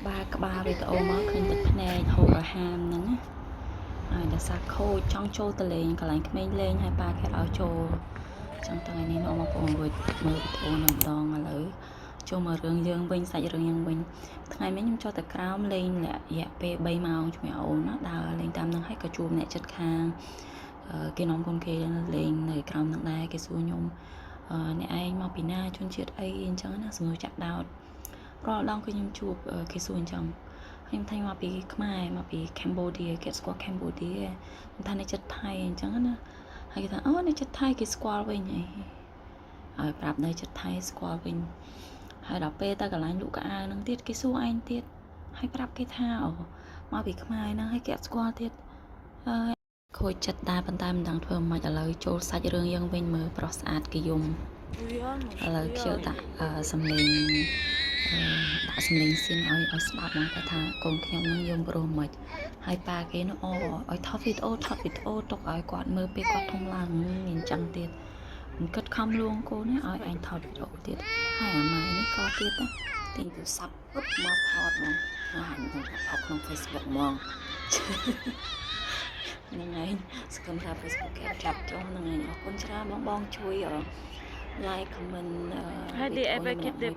ក្បាលវីដេអូមកឃើញទឹកភ្នែកហូររហាមហ្នឹងណាហើយដល់សាខូចចង់ចូលទៅលេងកន្លែងក្មេងលេងហើយប៉ាគេឲ្យចូលចឹងថ្ងៃនេះនាំមកបងរួចមើលវីដេអូនឹងម្ដងឥឡូវចូលមើលរឿងយើងវិញសាច់រឿងយើងវិញថ្ងៃមិញខ្ញុំចូលទៅក្រោមលេងរយៈពេល3ម៉ោងជាមួយអូនណាដើរលេងតាមនឹងហើយក៏ជួបអ្នកចិត្តខាងគេនាំកូនគេលេងនៅក្រោមនឹងដែរគេសួរខ្ញុំអ្នកឯងមកពីណាជនជាតិអីអញ្ចឹងណាសំណួរចាក់ដោតរាល់ដងគឺខ្ញុំជួបគេសួរអញ្ចឹងខ្ញុំថាមកពីខ្មែរមកពីកម្ពុជាគេស្គាល់កម្ពុជាខ្ញុំថានៅចិត្តថៃអញ្ចឹងណាហើយគេថាអូនៅចិត្តថៃគេស្គាល់វិញអីហើយប្រាប់នៅចិត្តថៃស្គាល់វិញហើយដល់ពេលទៅកន្លែងលក់កៅអៅហ្នឹងទៀតគេសួរឯងទៀតហើយប្រាប់គេថាអូមកពីខ្មែរហ្នឹងហើយគេអត់ស្គាល់ទៀតខូចចិត្តដែរប៉ុន្តែមិនដឹងធ្វើម៉េចឥឡូវចូលសាច់រឿងយើងវិញមើលប្រុសស្អាតគេយំឥឡូវខ្ញុំដាក់សំឡេងស៊ីនឲ្យស្ដាប់មកថាកូនខ្ញុំនឹងយំព្រោះមិនហើយប៉ាគេនោះឲ្យថតវីដេអូទុកឲ្យគាត់មើលពេលគាត់ធំឡើងអញ្ចឹងទៀតមិនគិតខំលួងកូននេះឲ្យឯងថតវីដេអូទៀតហើយអាម៉ែនេះក៏ទៀតដែរទិញទូរស័ព្ទពឹបមកថតមកហើយនឹងថតក្នុង Facebook ហ្មងហ្នឹងហើយសង្ឃឹមថា Facebook គេចាប់ចុះហ្នឹងហើយអរគុណច្រើនបងជួយlike comment ហើយ they ever keep their